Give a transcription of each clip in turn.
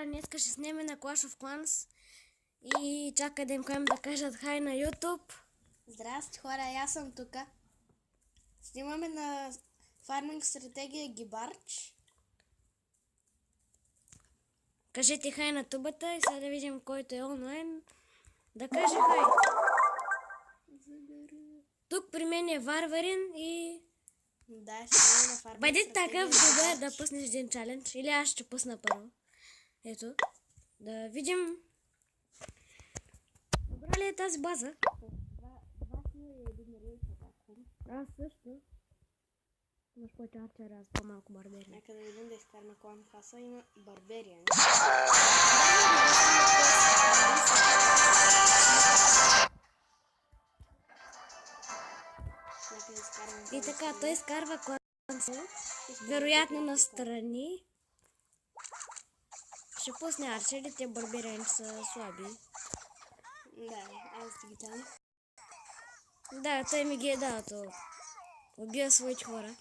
хора, днес ще снимем на Clash of Clans и чакай да им кажем да кажат хай на YouTube. Здрасти хора, аз съм тук. Снимаме на фарминг стратегия Гибарч. Кажете хай на тубата и сега да видим който е онлайн. Да каже хай. Тук при мен е Варварин и... Да, ще снимаме на фарминг Бъди стратегия такъв добър Гибарч. да пуснеш един чалендж. Или аз ще пусна първо. Ето. Да видим. Добра ли е тази база? Аз също. Имаш повече арчер, аз по-малко барберия. Нека да видим да изкараме клан класа. Има барберия. Нека да изкараме И така, той изкарва кланса. Вероятно настрани. Ще пусне арчерите, барберите са слаби. Да, аз дигитален. Да, той ми ги е дал, то убива своите хора.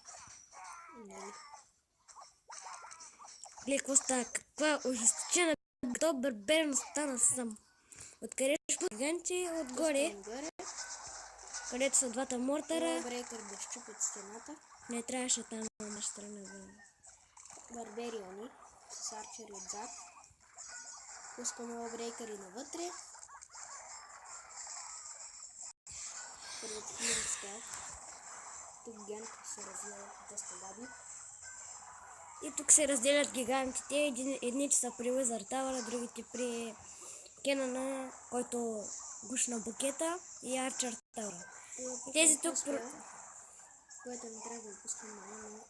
Гледай, какво става? Каква ужесточена то барберен стана сам. Откъде ще гиганти? Отгоре, където са двата мортара. Брейкър да щупят стената. Не трябваше там на страна да... Барбериони с арчери отзад. Пускаме брейкъри навътре. Първата хиляди скал. Тук генка се разделят доста гадно. И тук се разделят гигантите. Едните са при Уизър Тауъра, другите при Кенана, който гушна букета и Арчер Тауъра. Тези тук... Което не трябва да пускаме, но...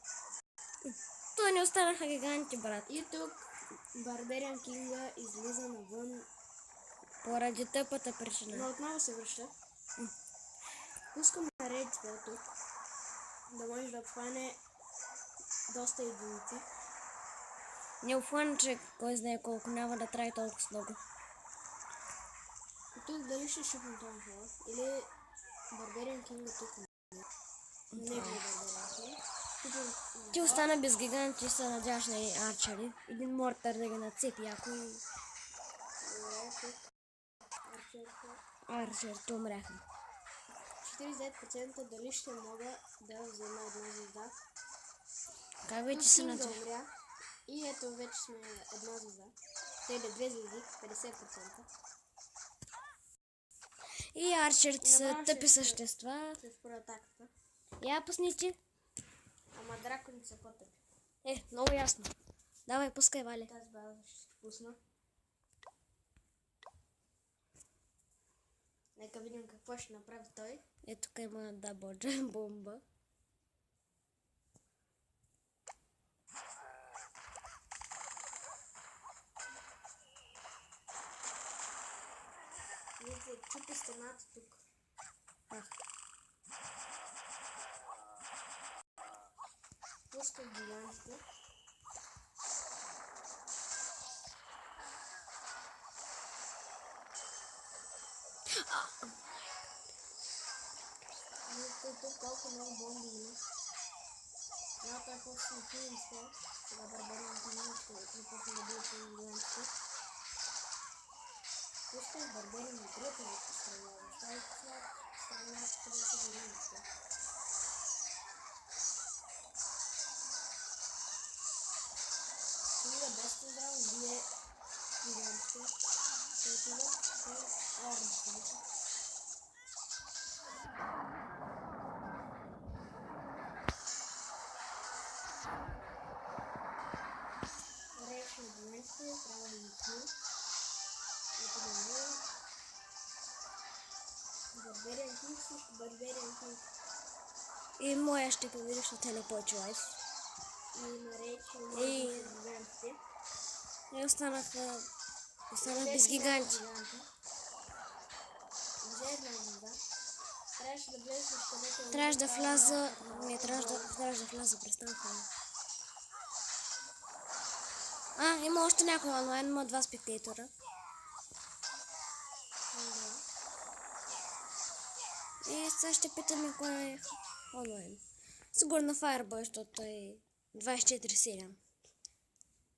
То не останаха гиганти, брат. И тук Барбериан Кинга излиза навън. Поради тъпата причина. Но отново се връща. Пускаме рейд спел тук. Да може да обхване доста единици. Не обхвана, че кой знае колко, няма да трае толкова много. И тук дали ще шипнем този хора? Или Барбериан Кинга тук не е Барбериан Кинг. Ти остана без гиганти и се надяваш на арчери. Един мортър да ги нацепи, ако и... Арчерите умряха. 49% дали ще мога да взема една звезда. Как вече се надяваш? умря. И ето вече сме една звезда. Теле две звезди, 50%. И арчерите са тъпи същества. Ще спора атаката. Я пусни. Ама драконите са по-тъпи. Много ясно. Давай, пускай, Вали. Тази база ще пусна. Нека видим какво ще направи той. Тук има дабл бомба. Вижте, чупи стената тук. Пуска гигантите. Вижте тук колко много бомби има. Малко е по-си на филм спел. Сега Барбериан Кинга ще започне да бие тези гигантите. Пускай Барбериан на трета страна. Остави страна, където се гигантите. Кинга доста здраво бие гигантите. Те отиват в ордите. Речно гигантите, трябва да ги кил. Ето да видим. Барбериан Кинг също Барбериан Кинг. И моя ще победи, защото е повече лайф. И наречено гигантите. И останах без гиганти. Взе една звезда. Трябваше да влезе в където... Трябваше да вляза... Не, трябваше да вляза през там. Има още някой онлайн, има 2 спектатора. И сега ще питаме кой е онлайн. Сигурно Fireboy, защото той е 24/7.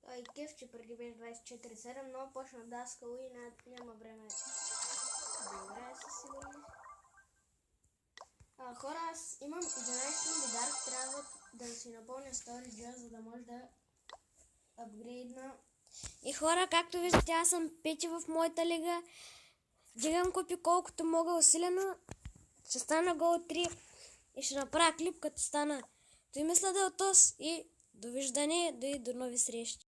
Той кеф, че преди беше 24/7, но почна даскало и няма време да играе със сигурност. Хора, аз имам 11 лидар, трябва да си напълня сториджа, за да може да апгрейдна. И хора, както виждате, аз съм пети в моята лига. Дигам копи колкото мога усилено. Ще стана гол 3 и ще направя клип като стана. Той мисля да е от ос и довиждане, до нови срещи.